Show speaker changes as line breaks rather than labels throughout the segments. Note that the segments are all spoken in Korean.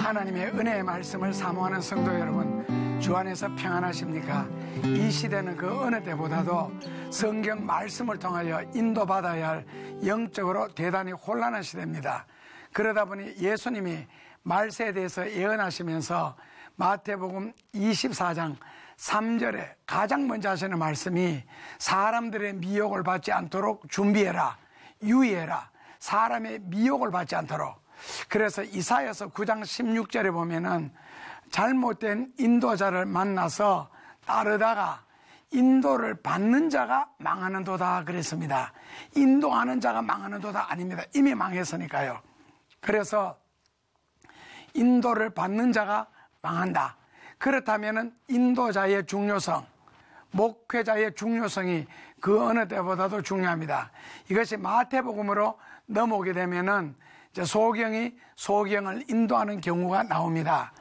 하나님의 은혜의 말씀을 사모하는 성도 여러분, 주 안에서 평안하십니까? 이 시대는 그 어느 때보다도 성경 말씀을 통하여 인도받아야 할 영적으로 대단히 혼란한 시대입니다. 그러다 보니 예수님이 말세에 대해서 예언하시면서 마태복음 24장 3절에 가장 먼저 하시는 말씀이 사람들의 미혹을 받지 않도록 준비해라, 유의해라, 사람의 미혹을 받지 않도록. 그래서 이사야서 9장 16절에 보면은 잘못된 인도자를 만나서 따르다가 인도를 받는 자가 망하는도다 그랬습니다. 인도하는 자가 망하는도다 아닙니다. 이미 망했으니까요. 그래서 인도를 받는 자가 망한다. 그렇다면은 인도자의 중요성, 목회자의 중요성이 그 어느 때보다도 중요합니다. 이것이 마태복음으로 넘어오게 되면은 이제 소경을 인도하는 경우가 나옵니다.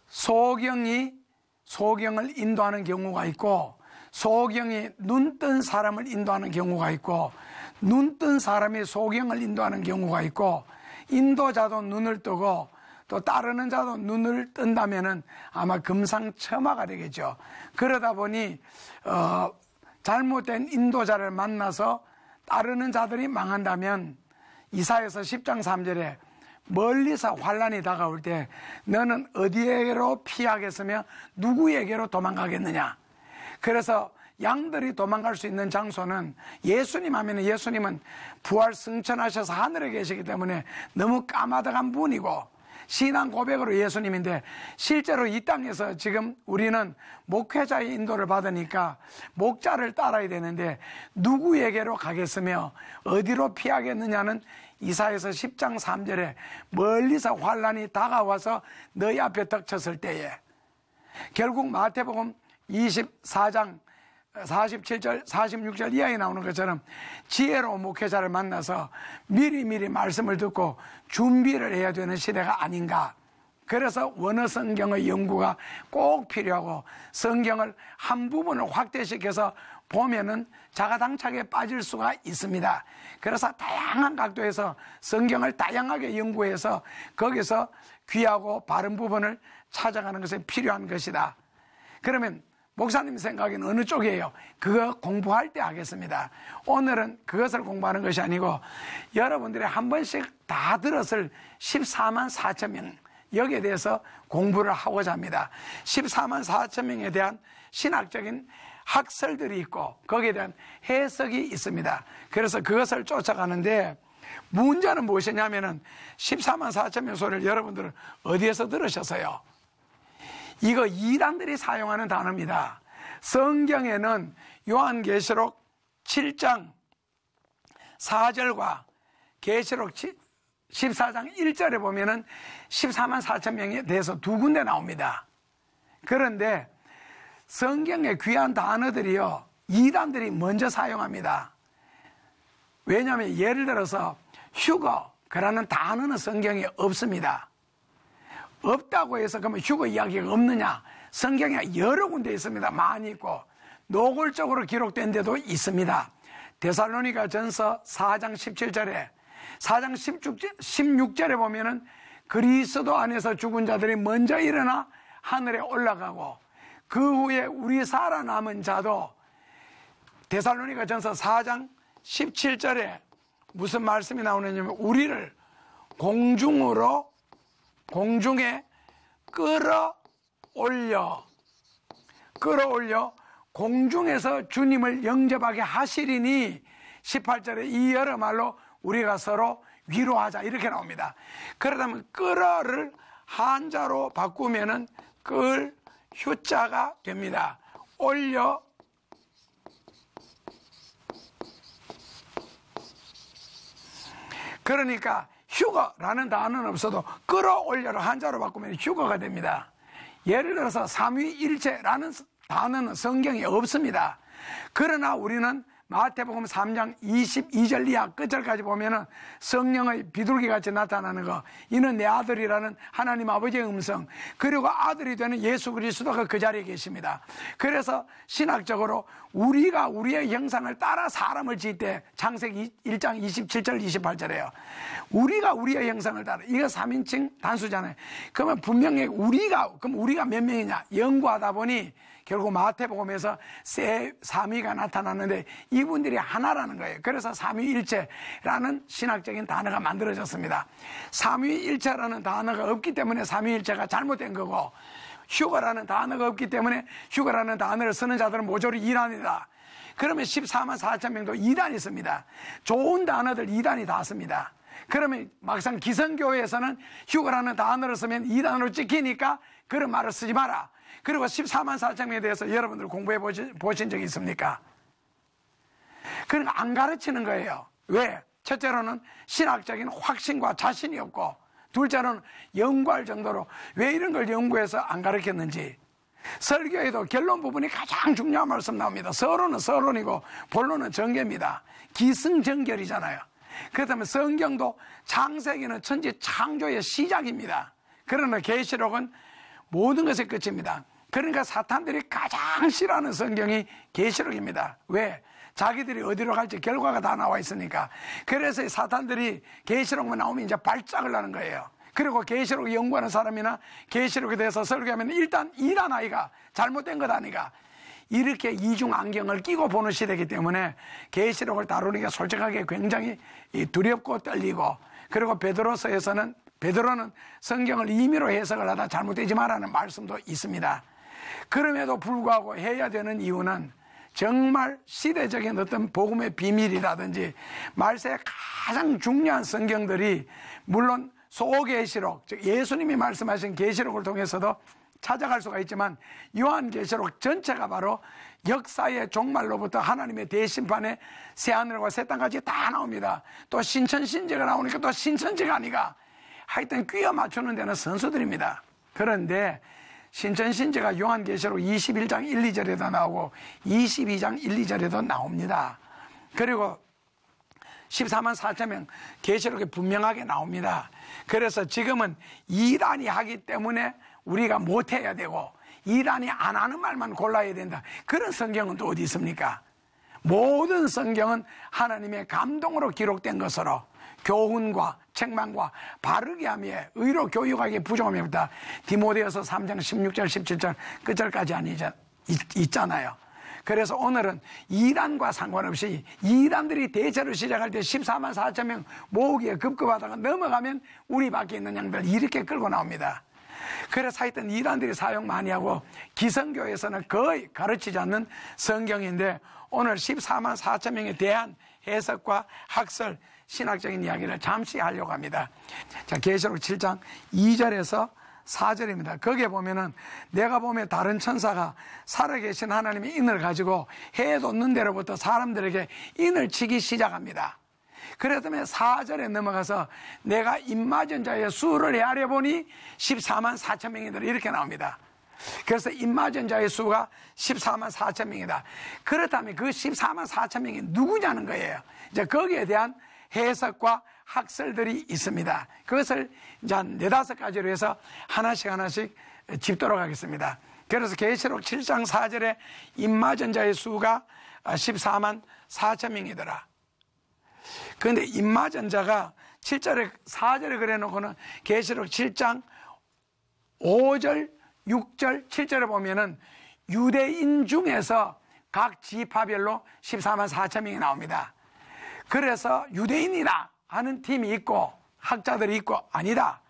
소경을 인도하는 경우가 있고, 소경이 눈뜬 사람을 인도하는 경우가 있고, 눈뜬 사람이 소경을 인도하는 경우가 있고, 인도자도 눈을 뜨고 또 따르는 자도 눈을 뜬다면은 아마 금상첨화가 되겠죠. 그러다 보니 잘못된 인도자를 만나서 따르는 자들이 망한다면 이사야서 10장 3절에 멀리서 환란이 다가올 때 너는 어디에게로 피하겠으며 누구에게로 도망가겠느냐. 그래서 양들이 도망갈 수 있는 장소는 예수님 하면 예수님은 부활 승천하셔서 하늘에 계시기 때문에 너무 까마득한 분이고 신앙 고백으로 예수님인데, 실제로 이 땅에서 지금 우리는 목회자의 인도를 받으니까 목자를 따라야 되는데 누구에게로 가겠으며 어디로 피하겠느냐는 이사야서 10장 3절에 멀리서 환란이 다가와서 너희 앞에 닥쳤을 때에, 결국 마태복음 24장 47절 46절 이하에 나오는 것처럼 지혜로운 목회자를 만나서 미리미리 말씀을 듣고 준비를 해야 되는 시대가 아닌가. 그래서 원어 성경의 연구가 꼭 필요하고, 성경을 한 부분을 확대시켜서 보면은 자가당착에 빠질 수가 있습니다. 그래서 다양한 각도에서 성경을 다양하게 연구해서 거기서 귀하고 바른 부분을 찾아가는 것이 필요한 것이다. 그러면 목사님 생각에는 어느 쪽이에요? 그거 공부할 때 하겠습니다. 오늘은 그것을 공부하는 것이 아니고 여러분들이 한 번씩 다 들었을 14만 4천 명, 여기에 대해서 공부를 하고자 합니다. 14만 4천 명에 대한 신학적인 학설들이 있고 거기에 대한 해석이 있습니다. 그래서 그것을 쫓아가는데, 문제는 무엇이냐면은 14만 4천 명 소리를 여러분들은 어디에서 들으셨어요? 이거 이단들이 사용하는 단어입니다. 성경에는 요한계시록 7장 4절과 계시록 14장 1절에 보면은 14만 4천 명에 대해서 두 군데 나옵니다. 그런데 성경의 귀한 단어들이요, 이단들이 먼저 사용합니다. 왜냐하면 예를 들어서 휴거라는 단어는 성경에 없습니다. 없다고 해서 그러면 휴거 이야기가 없느냐? 성경에 여러 군데 있습니다. 많이 있고 노골적으로 기록된 데도 있습니다. 데살로니가 전서 4장 17절에 4장 16절에 보면은 그리스도 안에서 죽은 자들이 먼저 일어나 하늘에 올라가고 그 후에 우리 살아남은 자도, 데살로니가 전서 4장 17절에 무슨 말씀이 나오느냐면 우리를 공중에 끌어올려 공중에서 주님을 영접하게 하시리니 18절에 이 여러 말로 우리가 서로 위로하자, 이렇게 나옵니다. 그러다면 끌어를 한자로 바꾸면은 끌 휴자가 됩니다. 올려 그러니까 휴거라는 단어는 없어도 끌어올려를 한자로 바꾸면 휴거가 됩니다. 예를 들어서 삼위일체라는 단어는 성경에 없습니다. 그러나 우리는 마태복음 3장 22절 이하 끝절까지 보면은 성령의 비둘기같이 나타나는 거, 이는 내 아들이라는 하나님 아버지의 음성, 그리고 아들이 되는 예수 그리스도가 그 자리에 계십니다. 그래서 신학적으로 우리가 우리의 형상을 따라 사람을 지을 때 창세기 1장 27절 28절에요. 우리가 우리의 형상을 따라. 이거 3인칭 단수잖아요. 그러면 분명히 그럼 우리가 몇 명이냐? 연구하다 보니 결국 마태복음에서 삼위가 나타났는데 이분들이 하나라는 거예요. 그래서 삼위일체라는 신학적인 단어가 만들어졌습니다. 삼위일체라는 단어가 없기 때문에 삼위일체가 잘못된 거고, 휴거라는 단어가 없기 때문에 휴거라는 단어를 쓰는 자들은 모조리 이단이다. 그러면 14만 4천 명도 이단이 있습니다. 좋은 단어들 이단이 다 씁니다. 그러면 막상 기성교회에서는 휴거라는 단어를 쓰면 이단으로 찍히니까 그런 말을 쓰지 마라. 그리고 14만 4천 명에 대해서 여러분들 공부해 보신 적이 있습니까? 그러니까 안 가르치는 거예요. 왜? 첫째로는 신학적인 확신과 자신이 없고, 둘째로는 연구할 정도로 왜 이런 걸 연구해서 안 가르쳤는지. 설교에도 결론 부분이 가장 중요한 말씀 나옵니다. 서론은 서론이고 본론은 전개입니다. 기승전결이잖아요. 그렇다면 성경도 창세기는 천지 창조의 시작입니다. 그러나 계시록은 모든 것의 끝입니다. 그러니까 사탄들이 가장 싫어하는 성경이 계시록입니다. 왜? 자기들이 어디로 갈지 결과가 다 나와 있으니까. 그래서 사탄들이 계시록만 나오면 이제 발작을 하는 거예요. 그리고 계시록 연구하는 사람이나 계시록에 대해서 설교하면 일단 이란 아이가 잘못된 것 아니가, 이렇게 이중 안경을 끼고 보는 시대이기 때문에 계시록을 다루니까 솔직하게 굉장히 두렵고 떨리고, 그리고 베드로서에서는 베드로는 성경을 임의로 해석을 하다 잘못되지 마라는 말씀도 있습니다. 그럼에도 불구하고 해야 되는 이유는 정말 시대적인 어떤 복음의 비밀이라든지 말세의 가장 중요한 성경들이, 물론 소계시록, 즉 예수님이 말씀하신 계시록을 통해서도 찾아갈 수가 있지만, 요한계시록 전체가 바로 역사의 종말로부터 하나님의 대심판에 새하늘과 새 땅까지 다 나옵니다. 또 신천신제가 나오니까 또 신천지가 아니가, 하여튼 끼워 맞추는 데는 선수들입니다. 그런데 신천신제가 요한계시록 21장 1, 2절에도 나오고 22장 1, 2절에도 나옵니다. 그리고 14만 4천 명 계시록에 분명하게 나옵니다. 그래서 지금은 이단이 하기 때문에 우리가 못해야 되고, 이단이 안 하는 말만 골라야 된다. 그런 성경은 또 어디 있습니까? 모든 성경은 하나님의 감동으로 기록된 것으로 교훈과 책망과 바르게 하며 의로 교육하기에 부족함이 없다. 디모데후서 3장 16절 17절 끝절까지 있잖아요. 그래서 오늘은 이단과 상관없이, 이단들이 대체로 시작할 때 14만 4천 명 모으기에 급급하다가 넘어가면 우리 밖에 있는 양들 이렇게 끌고 나옵니다. 그래서 하여튼 이단들이 사용 많이 하고 기성교에서는 거의 가르치지 않는 성경인데, 오늘 14만 4천 명에 대한 해석과 학설, 신학적인 이야기를 잠시 하려고 합니다. 자, 계시록 7장 2절에서 4절입니다. 거기에 보면은 내가 보면 다른 천사가 살아계신 하나님의 인을 가지고 해 돋는 데로부터 사람들에게 인을 치기 시작합니다. 그랬더니 4절에 넘어가서 내가 입맞은 자의 수를 헤아려 보니 14만 4천 명이더라, 이렇게 나옵니다. 그래서 입맞은 자의 수가 14만 4천 명이다. 그렇다면 그 14만 4천 명이 누구냐는 거예요. 이제 거기에 대한 해석과 학설들이 있습니다. 그것을 이제 한 4-5가지로 해서 하나씩 짚도록 하겠습니다. 그래서 계시록 7장 4절에 입맞은 자의 수가 14만 4천 명이더라. 그런데 입맞은 자가 7절에 4절에 그래놓고는 계시록 7장 5절 6절 7절에 보면은 유대인 중에서 각 지파별로 14만 4천 명이 나옵니다. 그래서 유대인이다 하는 팀이 있고 학자들이 있고, 아니다,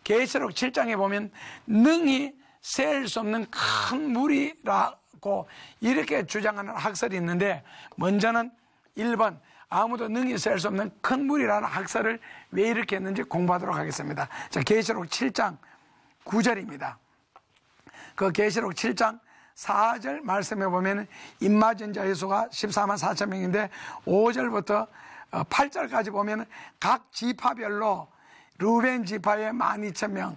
계시록 7장에 보면 능히 셀 수 없는 큰 물이라고 이렇게 주장하는 학설이 있는데, 먼저는 1번 아무도 능히 셀 수 없는 큰 물이라는 학설을 왜 이렇게 했는지 공부하도록 하겠습니다. 자, 계시록 7장 9절입니다. 그 계시록 7장 4절 말씀해 보면 입맞은 자의 수가 14만 4천 명인데 5절부터 8절까지 보면 각 지파별로 루벤 지파에 12,000명,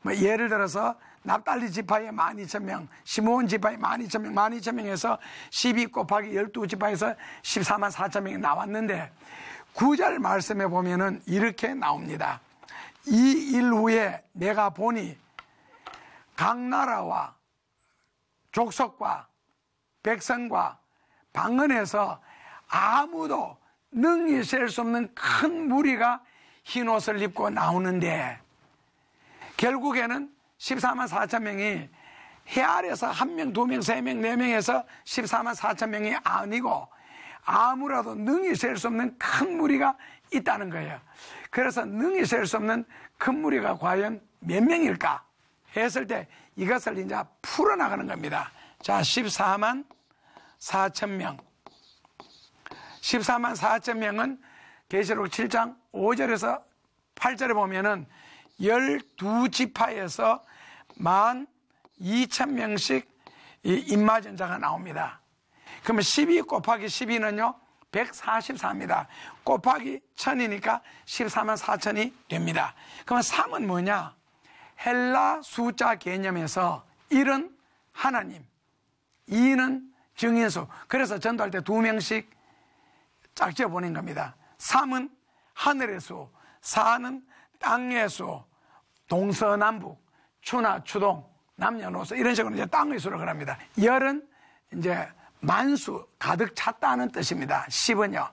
예를 들어서 납달리 지파에 12,000명, 시므온 지파에 12,000명, 12,000명에서 12 곱하기 12지파에서 14만 4천 명이 나왔는데, 9절 말씀해 보면은 이렇게 나옵니다. 이 일 후에 내가 보니 각 나라와 족속과 백성과 방언에서 아무도 능히 셀 수 없는 큰 무리가 흰 옷을 입고 나오는데, 결국에는 14만 4천 명이 해 아래서 1명, 2명, 3명, 4명에서 14만 4천 명이 아니고 아무라도 능히 셀 수 없는 큰 무리가 있다는 거예요. 그래서 능히 셀 수 없는 큰 무리가 과연 몇 명일까 했을 때 이것을 이제 풀어나가는 겁니다. 자, 14만 4천 명. 14만 4천 명은 계시록 7장 5절에서 8절에 보면은 12지파에서 12,000명씩 이 인마전자가 나옵니다. 그러면 12 곱하기 12는요 144입니다. 곱하기 1000이니까 14만 4천이 됩니다. 그러면 3은 뭐냐? 헬라 숫자 개념에서 1은 하나님, 2는 증인수. 그래서 전도할 때 2명씩 짝지어 보낸 겁니다. 3은 하늘의 수, 4는 땅의 수, 동서남북, 추나 추동, 남녀노소 이런 식으로 이제 땅의 수를 그럽니다. 열은 이제 만수, 가득 찼다는 뜻입니다. 10은요.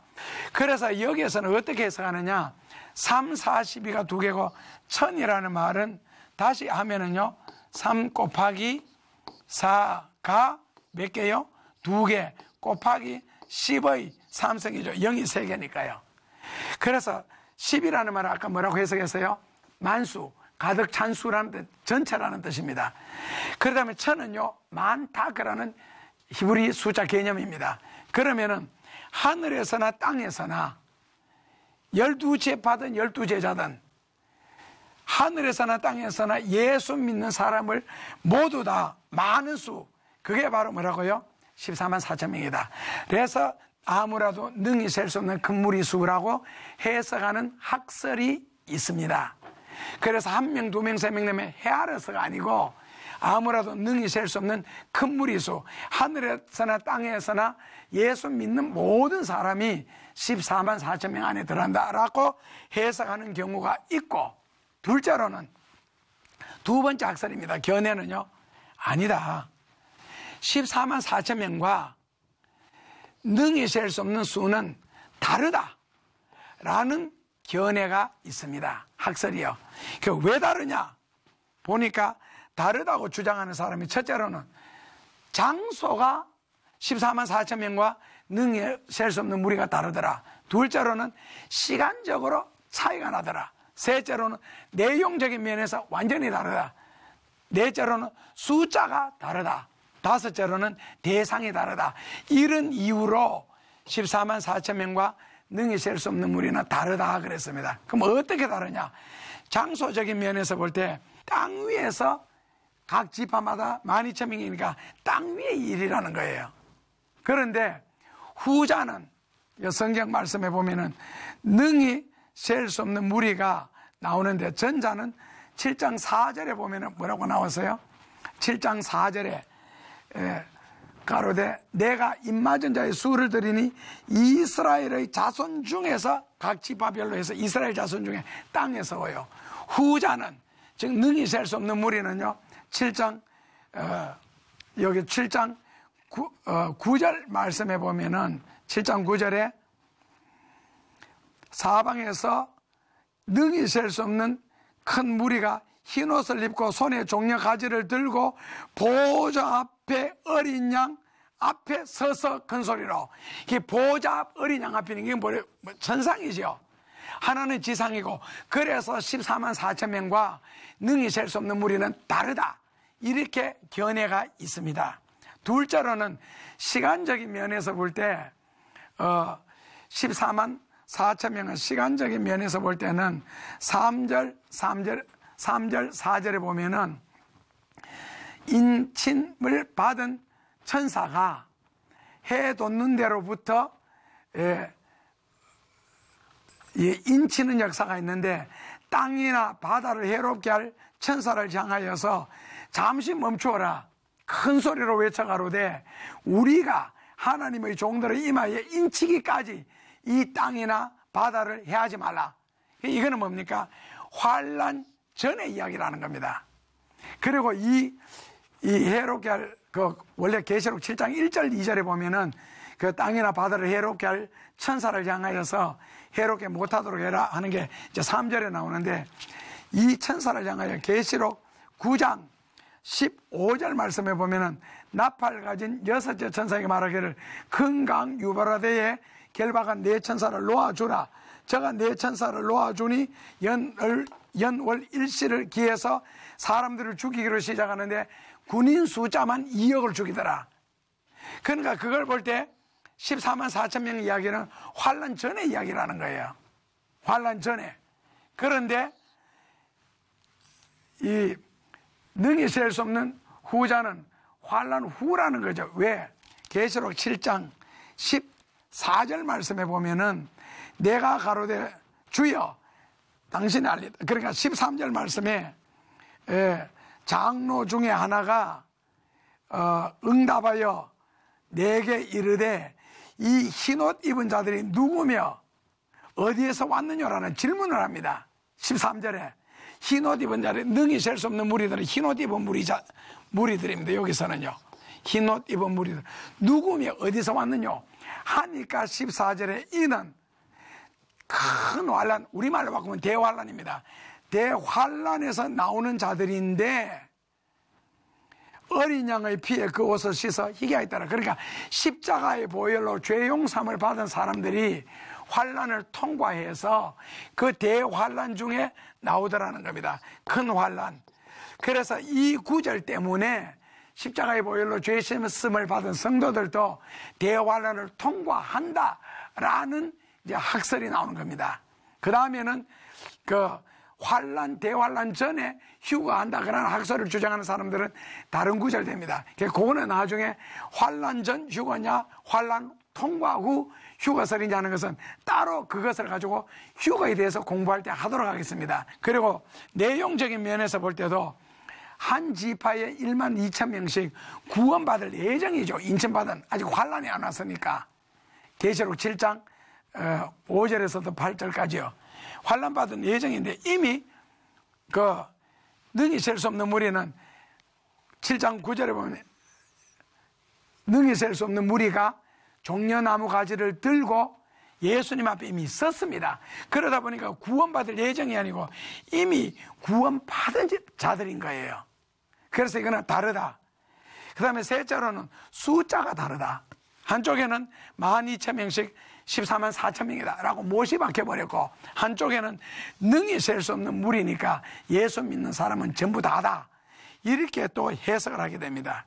그래서 여기에서는 어떻게 해석하느냐? 3, 4, 12가 두 개고 1000이라는 말은 다시 하면은요 3 곱하기 4가 몇 개요? 2개 곱하기 10의 3승이죠. 0이 3개니까요. 그래서 10이라는 말은 아까 뭐라고 해석했어요? 만수, 가득 찬 수라는 뜻, 전체라는 뜻입니다. 그러다면 1000은요 많다 그라는 히브리 숫자 개념입니다. 그러면은 하늘에서나 땅에서나 12제파든 12제자든 하늘에서나 땅에서나 예수 믿는 사람을 모두 다 많은 수, 그게 바로 뭐라고요? 14만 4천 명이다. 그래서 아무라도 능히 셀 수 없는 큰 무리수라고 해석하는 학설이 있습니다. 그래서 1명, 2명, 3명 되면 헤아려서가 아니고 아무라도 능히 셀 수 없는 큰 무리수, 하늘에서나 땅에서나 예수 믿는 모든 사람이 14만 4천 명 안에 들어간다라고 해석하는 경우가 있고, 둘째로는 두 번째 학설입니다. 견해는요 아니다. 14만 4천 명과 능히 셀 수 없는 수는 다르다라는 견해가 있습니다. 학설이요. 그 왜 다르냐 보니까 다르다고 주장하는 사람이 첫째로는 장소가 14만 4천 명과 능히 셀 수 없는 무리가 다르더라. 둘째로는 시간적으로 차이가 나더라. 셋째로는 내용적인 면에서 완전히 다르다. 넷째로는 숫자가 다르다. 다섯째로는 대상이 다르다. 이런 이유로 14만 4천 명과 능히 셀 수 없는 무리는 다르다 그랬습니다. 그럼 어떻게 다르냐? 장소적인 면에서 볼 때 땅 위에서 각 지파마다 12,000명이니까 땅 위의 일이라는 거예요. 그런데 후자는 성경 말씀에 보면은 능히 셀 수 없는 무리가 나오는데, 전자는 7장 4절에 보면은 뭐라고 나왔어요? 7장 4절에 가로되 내가 인마전자의 수를 드리니 이스라엘의 자손 중에서 각 지파별로 해서 이스라엘 자손 중에 땅에서 오요. 후자는 즉 능히 셀 수 없는 무리는요 7장 여기 7장 9절 말씀해 보면은 7장 9절에 사방에서 능히 셀 수 없는 큰 무리가 흰옷을 입고 손에 종려 가지를 들고 보좌 앞에 어린 양 앞에 서서 큰 소리로, 이게 보좌 앞 어린 양 앞에 있는 게 뭐래? 천상이죠. 하나는 지상이고, 그래서 14만 4천 명과 능히 셀 수 없는 무리는 다르다, 이렇게 견해가 있습니다. 둘째로는 시간적인 면에서 볼 때 14만 4천 명은 시간적인 면에서 볼 때는 3절 4절에 보면은 인침을 받은 천사가 해 돋는 데로부터 인치는 역사가 있는데, 땅이나 바다를 해롭게 할 천사를 향하여서 잠시 멈추어라, 큰 소리로 외쳐가로되 우리가 하나님의 종들의 이마에 인치기까지 이 땅이나 바다를 해하지 말라. 이거는 뭡니까? 환난 전의 이야기라는 겁니다. 그리고 이 해롭게 할 원래 계시록 7장 1절 2절에 보면은 그 땅이나 바다를 해롭게 할 천사를 향하여서 해롭게 못하도록 해라 하는 게 이제 3절에 나오는데, 이 천사를 향하여 계시록 9장 15절 말씀에 보면은 나팔 가진 6째 천사에게 말하기를 큰 강 유바라데에 결박한 네 천사를 놓아주라. 저가 네 천사를 놓아주니 연월 일시를 기해서 사람들을 죽이기로 시작하는데 군인 숫자만 2억을 죽이더라. 그러니까 그걸 볼 때 14만 4천 명 이야기는 환란 전의 이야기라는 거예요. 환란 전에. 그런데 이 능히 셀 수 없는 후자는 환란 후라는 거죠. 왜? 계시록 7장 14절 말씀에 보면은 내가 가로되 주여 당신이 알리다. 그러니까 13절 말씀에 장로 중에 하나가 응답하여 내게 이르되 이 흰옷 입은 자들이 누구며 어디에서 왔느냐라는 질문을 합니다. 13절에 흰옷 입은 자들이 능히 셀 수 없는 무리들은 흰옷 입은 무리들입니다. 여기서는요, 흰옷 입은 무리들 누구며 어디서 왔느냐 하니까 14절에 이는 큰 환란, 우리말로 바꾸면 대환란입니다. 대환란에서 나오는 자들인데 어린 양의 피에 그 옷을 씻어 희게 하였더라. 그러니까 십자가의 보혈로 죄 용서함을 받은 사람들이 환란을 통과해서 그 대환란 중에 나오더라는 겁니다. 큰 환란. 그래서 이 구절 때문에 십자가의 보혈로 죄 씻음을 받은 성도들도 대환란을 통과한다라는 이제 학설이 나오는 겁니다. 그 다음에는 그 환란, 대환란 전에 휴가한다 그런 학설을 주장하는 사람들은 다른 구절 됩니다. 그거는 나중에 환란 전 휴가냐, 환란 통과 후 휴가설이냐 하는 것은 따로 그것을 가지고 휴가에 대해서 공부할 때 하도록 하겠습니다. 그리고 내용적인 면에서 볼 때도 한 지파에 1만 2천 명씩 구원받을 예정이죠. 인천받은 아직 환란이 안 왔으니까. 계시록 7장 5절에서도 8절까지요. 환란받은 예정인데 이미 그 능히 셀 수 없는 무리는 7장 9절에 보면 능히 셀 수 없는 무리가 종려나무 가지를 들고 예수님 앞에 이미 섰습니다. 그러다 보니까 구원받을 예정이 아니고 이미 구원받은 자들인 거예요. 그래서 이거는 다르다. 그 다음에 셋째로는 숫자가 다르다. 한쪽에는 12,000명씩 14만 4천 명이다 라고 못이 박혀버렸고, 한쪽에는 능히 셀 수 없는 무리니까 예수 믿는 사람은 전부 다다, 이렇게 또 해석을 하게 됩니다.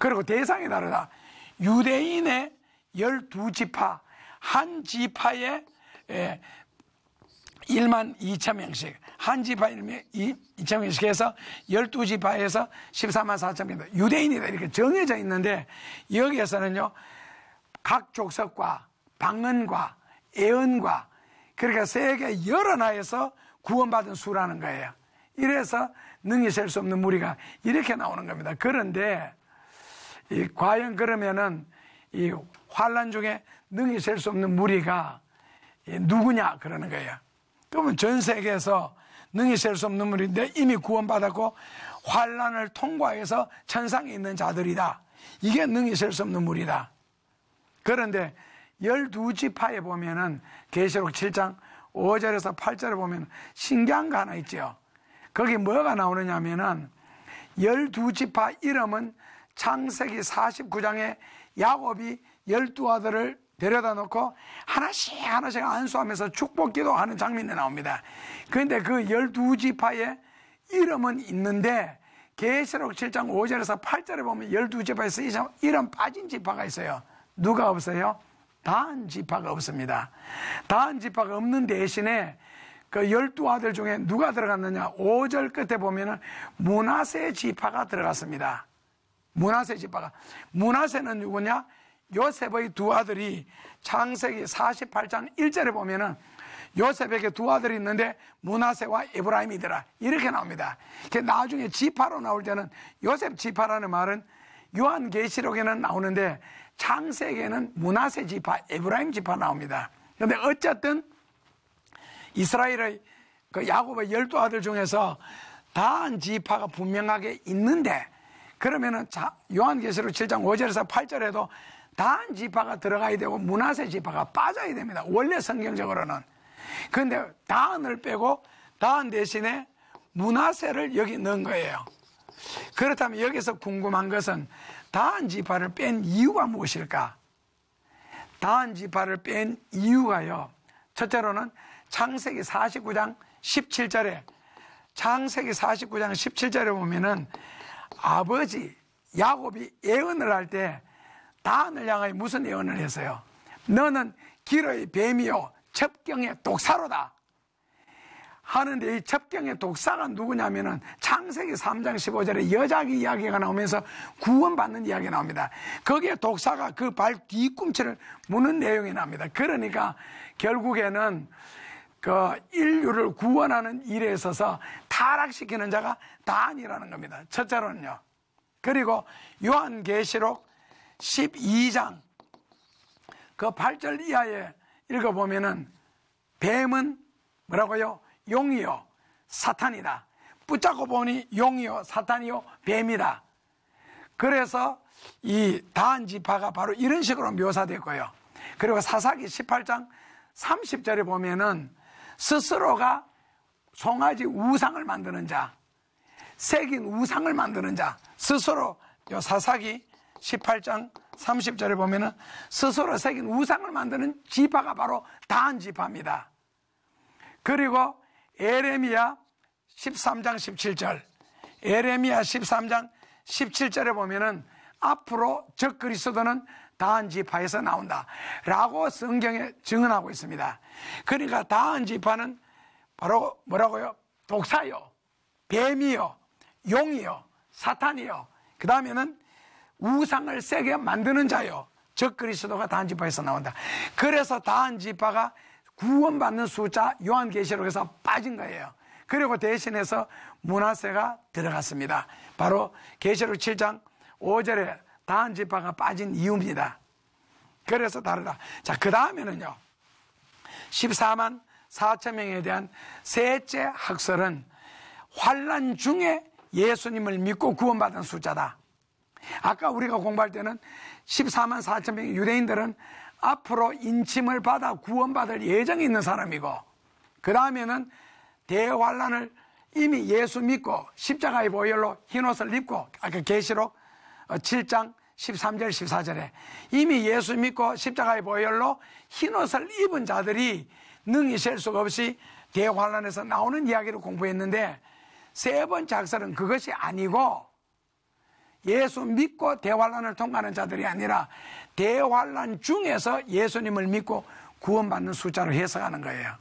그리고 대상이 다르다. 유대인의 12지파, 한 지파에 1만 2천 명씩, 한 지파에 2천 명씩 해서 12지파에서 14만 4천 명, 유대인이다 이렇게 정해져 있는데, 여기에서는요 각 족속과 방언과 애언과, 그러니까 세계 여러 나라에서 구원받은 수라는 거예요. 이래서 능히 셀 수 없는 무리가 이렇게 나오는 겁니다. 그런데 과연 그러면은 이 환란 중에 능히 셀 수 없는 무리가 누구냐 그러는 거예요. 그러면 전 세계에서 능히 셀 수 없는 무리인데 이미 구원받았고 환란을 통과해서 천상에 있는 자들이다. 이게 능히 셀 수 없는 무리다. 그런데 12지파에 보면은 계시록 7장 5절에서 8절에 보면 신기한 거 하나 있죠. 거기 뭐가 나오느냐 하면은 12지파 이름은 창세기 49장에 야곱이 12아들을 데려다 놓고 하나씩 안수하면서 축복 기도하는 장면이 나옵니다. 그런데 그 12지파의 이름은 있는데 계시록 7장 5절에서 8절에 보면 12지파에서 이름 빠진 지파가 있어요. 누가 없어요? 다한 지파가 없습니다. 다한 지파가 없는 대신에 그 12아들 중에 누가 들어갔느냐? 5절 끝에 보면은 므낫세 지파가 들어갔습니다. 므낫세 지파가. 므낫세는 누구냐? 요셉의 두 아들이 창세기 48장 1절에 보면은 요셉에게 두 아들이 있는데 므낫세와 에브라임이더라, 이렇게 나옵니다. 나중에 지파로 나올 때는 요셉 지파라는 말은 요한계시록에는 나오는데 창세기에는 므낫세 지파, 에브라임 지파 나옵니다. 그런데 어쨌든 이스라엘의 그 야곱의 12아들 중에서 다한 지파가 분명하게 있는데, 그러면은 요한계시록 7장 5절에서 8절에도 다한 지파가 들어가야 되고 므낫세 지파가 빠져야 됩니다. 원래 성경적으로는. 그런데 다한을 빼고 다한 대신에 므낫세를 여기 넣은 거예요. 그렇다면 여기서 궁금한 것은 다한 지파를 뺀 이유가 무엇일까? 다한 지파를 뺀 이유가요, 첫째로는 창세기 49장 17절에 창세기 49장 17절에 보면은 아버지 야곱이 예언을 할 때 다한을 향하여 무슨 예언을 했어요? 너는 길의 뱀이요 첩경의 독사로다 하는데, 이 첩경의 독사가 누구냐면은 창세기 3장 15절에 여자기 이야기가 나오면서 구원받는 이야기가 나옵니다. 거기에 독사가 그 발 뒤꿈치를 무는 내용이 나옵니다. 그러니까 결국에는 그 인류를 구원하는 일에 있어서 타락시키는 자가 다한이라는 겁니다. 첫째로는요. 그리고 요한계시록 12장 그 8절 이하에 읽어보면은 뱀은 뭐라고요? 용이요 사탄이다. 붙잡고 보니 용이요 사탄이요 뱀이다. 그래서 이 다한 지파가 바로 이런 식으로 묘사됐고요. 그리고 사사기 18장 30절에 보면은 스스로가 송아지 우상을 만드는 자, 새긴 우상을 만드는 자, 스스로 요 사사기 18장 30절에 보면은 스스로 새긴 우상을 만드는 지파가 바로 다한 지파입니다. 그리고 에레미야 13장 17절, 에레미야 13장 17절에 보면은 앞으로 적 그리스도는 다한 지파에서 나온다 라고 성경에 증언하고 있습니다. 그러니까 다한 지파는 바로 뭐라고요? 독사요, 뱀이요, 용이요, 사탄이요, 그 다음에는 우상을 세게 만드는 자요, 적 그리스도가 다한 지파에서 나온다. 그래서 다한 지파가 구원받는 숫자 요한계시록에서 빠진 거예요. 그리고 대신해서 므낫세가 들어갔습니다. 바로 계시록 7장 5절에 다한 지파가 빠진 이유입니다. 그래서 다르다. 자, 그 다음에는요, 14만 4천 명에 대한 셋째 학설은 환난 중에 예수님을 믿고 구원받은 숫자다. 아까 우리가 공부할 때는 14만 4천 명 유대인들은 앞으로 인침을 받아 구원받을 예정이 있는 사람이고, 그 다음에는 대환란을 이미 예수 믿고 십자가의 보혈로 흰옷을 입고, 아까 계시록 7장 13절 14절에 이미 예수 믿고 십자가의 보혈로 흰옷을 입은 자들이 능히 셀 수가 없이 대환란에서 나오는 이야기를 공부했는데, 세 번째 학설은 그것이 아니고 예수 믿고 대환란을 통과하는 자들이 아니라 대환란 중에서 예수님을 믿고 구원받는 숫자로 해석하는 거예요.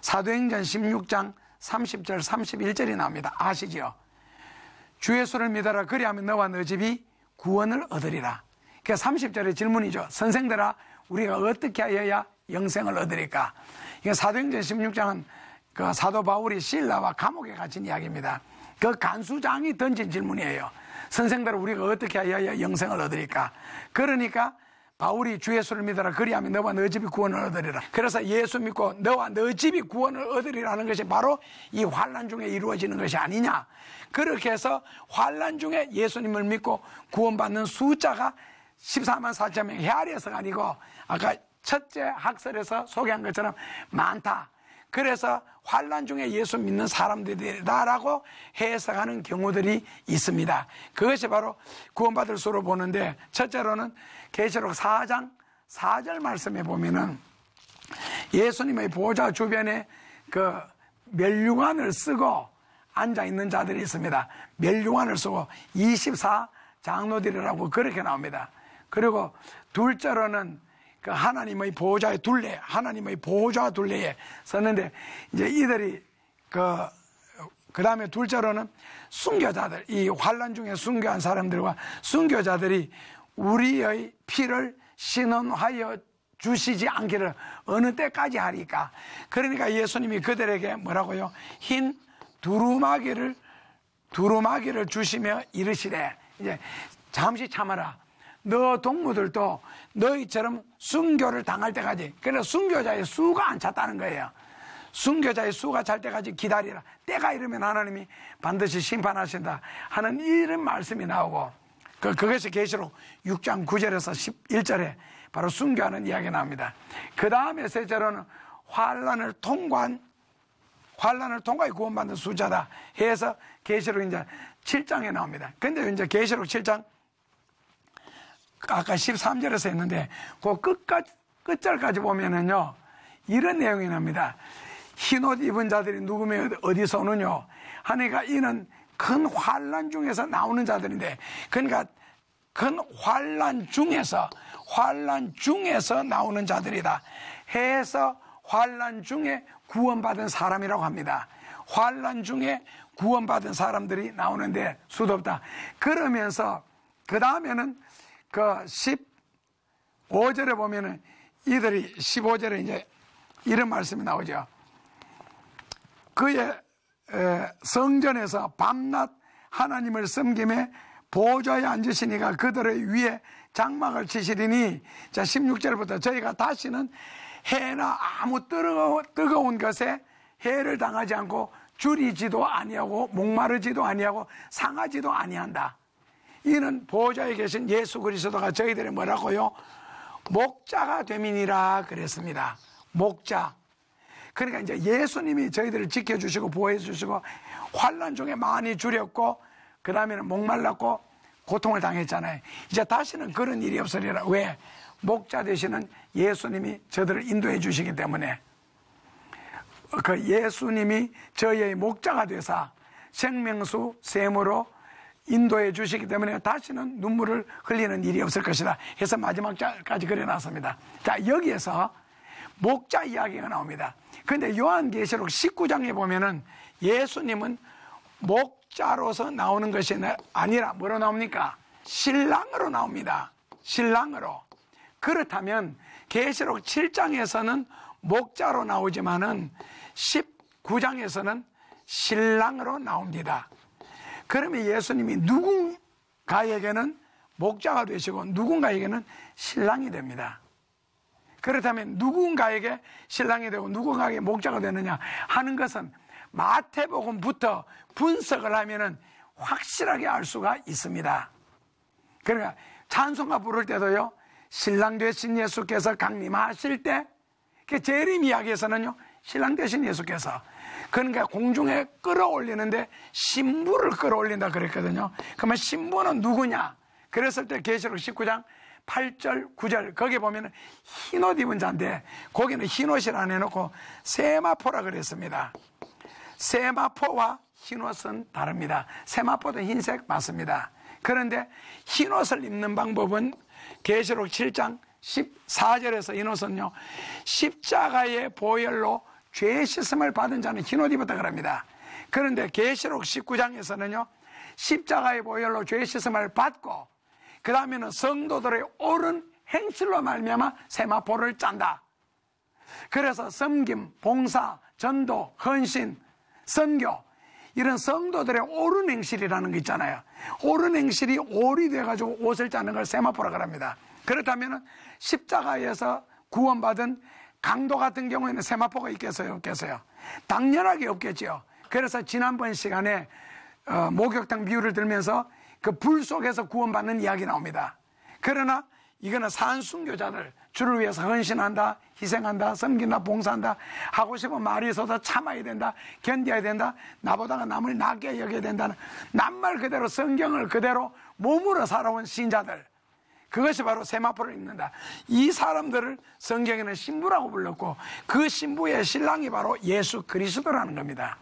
사도행전 16장 30절 31절이 나옵니다. 아시죠? 주 예수를 믿어라, 그리하면 너와 너 집이 구원을 얻으리라. 그러니까 30절의 질문이죠. 선생들아, 우리가 어떻게 하여야 영생을 얻으리까? 이게 사도행전 16장은 그 사도 바울이 실라와 감옥에 갇힌 이야기입니다. 그 간수장이 던진 질문이에요. 선생들아, 우리가 어떻게 하여야 영생을 얻으리까? 그러니까 바울이 주 예수를 믿어라, 그리하면 너와 너 집이 구원을 얻으리라. 그래서 예수 믿고 너와 너 집이 구원을 얻으리라는 것이 바로 이 환난 중에 이루어지는 것이 아니냐. 그렇게 해서 환난 중에 예수님을 믿고 구원받는 숫자가 14만 4천 명 헤아려서가 아니고 아까 첫째 학설에서 소개한 것처럼 많다. 그래서 환난 중에 예수 믿는 사람들이다라고 해석하는 경우들이 있습니다. 그것이 바로 구원받을 수로 보는데, 첫째로는 계시록 4장 4절 말씀에 보면은 예수님의 보좌 주변에 그 멸류관을 쓰고 앉아 있는 자들이 있습니다. 멸류관을 쓰고 24장로들이라고 그렇게 나옵니다. 그리고 둘째로는 그 하나님의 보호자의 둘레, 하나님의 보호자 둘레에 섰는데, 이제 이들이 그 다음에 둘째로는 순교자들, 이 환난 중에 순교한 사람들과 순교자들이 우리의 피를 신원하여 주시지 않기를 어느 때까지 하리까. 그러니까 예수님이 그들에게 뭐라고요? 흰 두루마기를 주시며 이르시되, 이제 잠시 참아라. 너 동무들도 너희처럼 순교를 당할 때까지, 그래서 순교자의 수가 안 찼다는 거예요. 순교자의 수가 찰 때까지 기다리라. 때가 이르면 하나님이 반드시 심판하신다 하는 이런 말씀이 나오고, 그것이 계시록 6장 9절에서 11절에 바로 순교하는 이야기가 나옵니다. 그 다음에 셋째로는 환란을 통과해 구원받는 수자다 해서 계시록 이제 7장에 나옵니다. 근데 이제 계시록 7장 아까 13절에서 했는데 그 끝절까지 보면은요 이런 내용이 납니다. 흰옷 입은 자들이 누구며 어디서 오느냐 하니까 이는 큰 환란 중에서 나오는 자들인데, 그러니까 큰 환란 중에서 나오는 자들이다 해서 환란 중에 구원받은 사람이라고 합니다. 환란 중에 구원받은 사람들이 나오는데 수도 없다. 그러면서 그 다음에는 그 15절에 보면은 이들이 15절에 이제 이런 말씀이 나오죠. 그의 성전에서 밤낮 하나님을 섬김에 보좌에 앉으시니까 그들의 위에 장막을 치시리니, 자 16절부터 저희가 다시는 해나 아무 뜨거운 것에 해를 당하지 않고 줄이지도 아니하고 목마르지도 아니하고 상하지도 아니한다. 이는 보좌에 계신 예수 그리스도가 저희들의 뭐라고요? 목자가 됨이니라 그랬습니다. 목자. 그러니까 이제 예수님이 저희들을 지켜주시고 보호해주시고 환난 중에 많이 줄였고 그 다음에는 목말랐고 고통을 당했잖아요. 이제 다시는 그런 일이 없으리라. 왜? 목자 되시는 예수님이 저들을 인도해 주시기 때문에, 그 예수님이 저희의 목자가 되사 생명수 샘으로 인도해 주시기 때문에 다시는 눈물을 흘리는 일이 없을 것이다 해서 마지막 절까지 그려놨습니다. 자, 여기에서 목자 이야기가 나옵니다. 그런데 요한계시록 19장에 보면은 예수님은 목자로서 나오는 것이 아니라 뭐로 나옵니까? 신랑으로 나옵니다. 신랑으로. 그렇다면 계시록 7장에서는 목자로 나오지만은 19장에서는 신랑으로 나옵니다. 그러면 예수님이 누군가에게는 목자가 되시고 누군가에게는 신랑이 됩니다. 그렇다면 누군가에게 신랑이 되고 누군가에게 목자가 되느냐 하는 것은 마태복음부터 분석을 하면은 확실하게 알 수가 있습니다. 그러니까 찬송가 부를 때도요, 신랑 되신 예수께서 강림하실 때, 재림 이야기에서는요, 신랑 되신 예수께서, 그러니까 공중에 끌어올리는데 신부를 끌어올린다 그랬거든요. 그러면 신부는 누구냐? 그랬을 때 계시록 19장 8절, 9절 거기 보면은 흰옷 입은 자인데 거기는 흰옷이라 안 해놓고 세마포라 그랬습니다. 세마포와 흰옷은 다릅니다. 세마포도 흰색 맞습니다. 그런데 흰옷을 입는 방법은 계시록 7장 14절에서 흰옷은요, 십자가의 보혈로 죄 씻음을 받은 자는 흰옷 입었다 그럽니다. 그런데 계시록 19장에서는요, 십자가의 보혈로 죄 씻음을 받고 그 다음에는 성도들의 옳은 행실로 말미암아 세마포를 짠다. 그래서 섬김, 봉사, 전도, 헌신, 선교, 이런 성도들의 옳은 행실이라는 거 있잖아요. 옳은 행실이 올이 돼가지고 옷을 짜는 걸 세마포라고 합니다. 그렇다면 십자가에서 구원받은 강도 같은 경우에는 세마포가 있겠어요? 없겠어요? 당연하게 없겠죠. 그래서 지난번 시간에 목욕탕 비유를 들면서 그 불 속에서 구원받는 이야기 나옵니다. 그러나 이거는 산순교자들, 주를 위해서 헌신한다, 희생한다, 섬긴다, 봉사한다, 하고 싶은 말이 있어도 참아야 된다, 견뎌야 된다, 나보다가 남을 낮게 여겨야 된다는 낱말 그대로 성경을 그대로 몸으로 살아온 신자들, 그것이 바로 세마포를 입는다. 이 사람들을 성경에는 신부라고 불렀고 그 신부의 신랑이 바로 예수 그리스도라는 겁니다.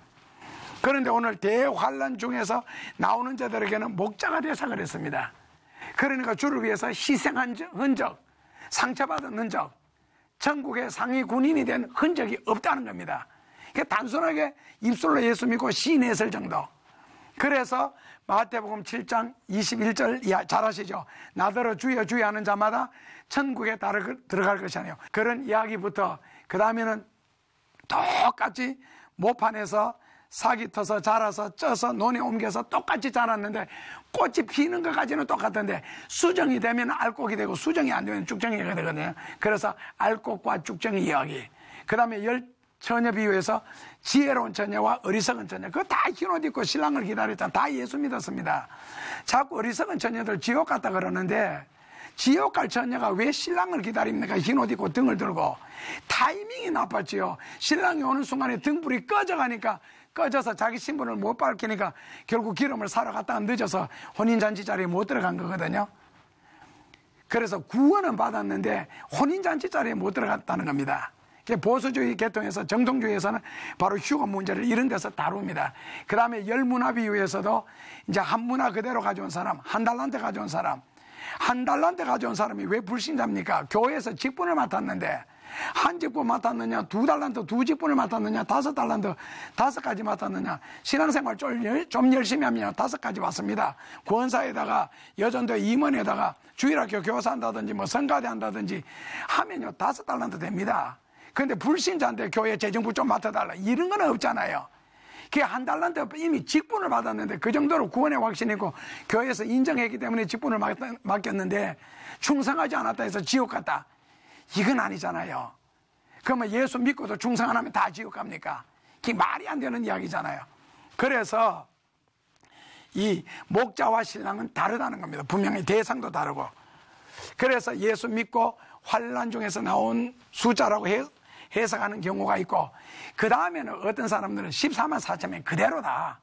그런데 오늘 대환란 중에서 나오는 자들에게는 목자가 되사 그랬습니다. 그러니까 주를 위해서 희생한 흔적, 상처받은 흔적, 천국의 상위 군인이 된 흔적이 없다는 겁니다. 단순하게 입술로 예수 믿고 시인했을 정도. 그래서 마태복음 7장 21절 잘 아시죠? 나더러 주여 주여 하는 자마다 천국에 들어갈 것이 아니에요. 그런 이야기부터 그 다음에는 똑같이 모판에서 싹이 터서 자라서 쪄서 논에 옮겨서 똑같이 자랐는데 꽃이 피는 것까지는 똑같은데 수정이 되면 알곡이 되고 수정이 안 되면 쭉정이가 되거든요. 그래서 알곡과 쭉정이 이야기. 그 다음에 처녀 비유에서 지혜로운 처녀와 어리석은 처녀, 그거 다 흰 옷 입고 신랑을 기다렸잖아. 다 예수 믿었습니다. 자꾸 어리석은 처녀들 지옥 갔다 그러는데, 지옥 갈 처녀가 왜 신랑을 기다립니까? 흰 옷 입고 등을 들고. 타이밍이 나빴지요. 신랑이 오는 순간에 등불이 꺼져가니까, 꺼져서 자기 신분을 못 밝히니까 결국 기름을 사러 갔다가 늦어서 혼인잔치 자리에 못 들어간 거거든요. 그래서 구원은 받았는데 혼인잔치 자리에 못 들어갔다는 겁니다. 보수주의 계통에서, 정통주의에서는 바로 휴거 문제를 이런 데서 다룹니다. 그 다음에 열문화 비유에서도 이제 한 문화 그대로 가져온 사람, 한 달란트 가져온 사람, 한 달란트 가져온 사람이 왜 불신자입니까? 교회에서 직분을 맡았는데, 한 직분 맡았느냐, 두 달란트 두 직분을 맡았느냐, 다섯 달란트 다섯 가지 맡았느냐, 신앙생활 좀 열심히 하면 다섯 가지 받습니다. 구원사에다가 여전도 임원에다가 주일학교 교사한다든지 뭐 성가대 한다든지 하면요 다섯 달란트 됩니다. 근데 불신자인데 교회 재정부 좀 맡아달라, 이런 건 없잖아요. 그게 한 달란트 이미 직분을 받았는데 그 정도로 구원의 확신이 있고 교회에서 인정했기 때문에 직분을 맡겼는데 충성하지 않았다 해서 지옥 갔다, 이건 아니잖아요. 그러면 예수 믿고도 충성 안 하면 다 지옥 갑니까? 그게 말이 안 되는 이야기잖아요. 그래서 이 목자와 신랑은 다르다는 겁니다. 분명히 대상도 다르고. 그래서 예수 믿고 환난 중에서 나온 숫자라고 해석하는 경우가 있고, 그 다음에는 어떤 사람들은 14만 4천 명 그대로다.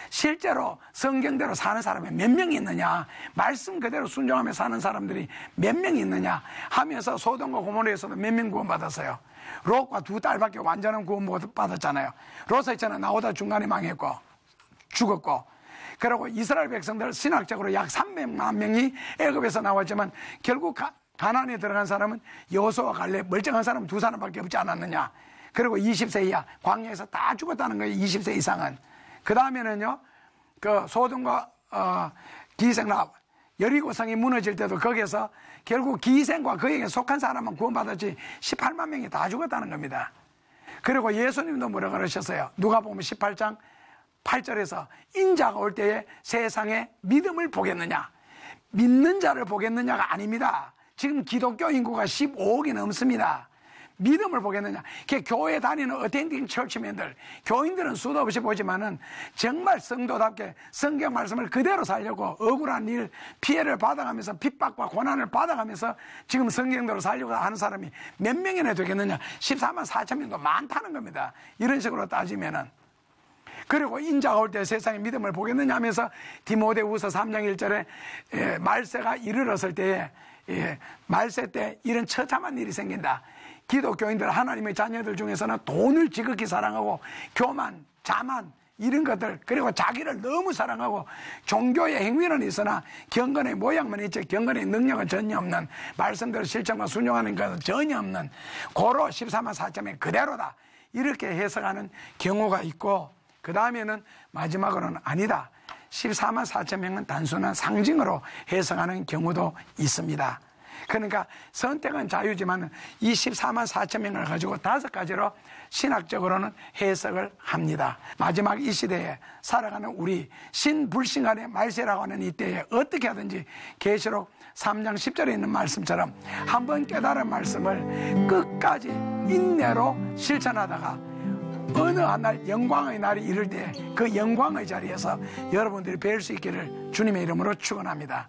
실제로 성경대로 사는 사람이 몇 명이 있느냐, 말씀 그대로 순종하며 사는 사람들이 몇 명이 있느냐 하면서 소돔과 고모라에서도 몇 명 구원받았어요. 롯과 두 딸밖에 완전한 구원 못 받았잖아요. 롯은 있잖아요, 나오다 중간에 망했고 죽었고. 그리고 이스라엘 백성들 신학적으로 약 300만 명이 애굽에서 나왔지만 결국 가나안에 들어간 사람은 여호수아와 갈렙, 멀쩡한 사람은 두 사람밖에 없지 않았느냐. 그리고 20세 이하 광야에서 다 죽었다는 거예요. 20세 이상은. 그 다음에는요, 그 소돔과 기생라 여리고성이 무너질 때도 거기에서 결국 기생과 그에게 속한 사람만 구원받았지 18만 명이 다 죽었다는 겁니다. 그리고 예수님도 뭐라 그러셨어요? 누가복음 18장 8절에서 인자가 올 때에 세상에 믿음을 보겠느냐, 믿는 자를 보겠느냐가 아닙니다. 지금 기독교 인구가 15억이 넘습니다. 믿음을 보겠느냐. 교회 다니는 어텐딩 처치맨들, 교인들은 수도 없이 보지만은 정말 성도답게 성경 말씀을 그대로 살려고 억울한 일, 피해를 받아가면서 핍박과 고난을 받아가면서 지금 성경대로 살려고 하는 사람이 몇 명이나 되겠느냐. 14만 4천 명도 많다는 겁니다. 이런 식으로 따지면은. 그리고 인자가 올 때 세상에 믿음을 보겠느냐 하면서 디모데후서 3장 1절에 말세가 이르렀을 때에 말세 때 이런 처참한 일이 생긴다. 기독교인들, 하나님의 자녀들 중에서는 돈을 지극히 사랑하고 교만, 자만 이런 것들, 그리고 자기를 너무 사랑하고 종교의 행위는 있으나 경건의 모양만 있지 경건의 능력은 전혀 없는, 말씀대로 실천과 순종하는 것은 전혀 없는 고로 14만 4천명 그대로다, 이렇게 해석하는 경우가 있고, 그 다음에는 마지막으로는 아니다, 14만 4천 명은 단순한 상징으로 해석하는 경우도 있습니다. 그러니까 선택은 자유지만 이 14만 4천 명을 가지고 다섯 가지로 신학적으로는 해석을 합니다. 마지막 이 시대에 살아가는 우리 신불신간의 말세라고 하는 이 때에 어떻게 하든지 계시록 3장 10절에 있는 말씀처럼 한번 깨달은 말씀을 끝까지 인내로 실천하다가 어느 한날 영광의 날이 이를 때 그 영광의 자리에서 여러분들이 뵐 수 있기를 주님의 이름으로 축원합니다.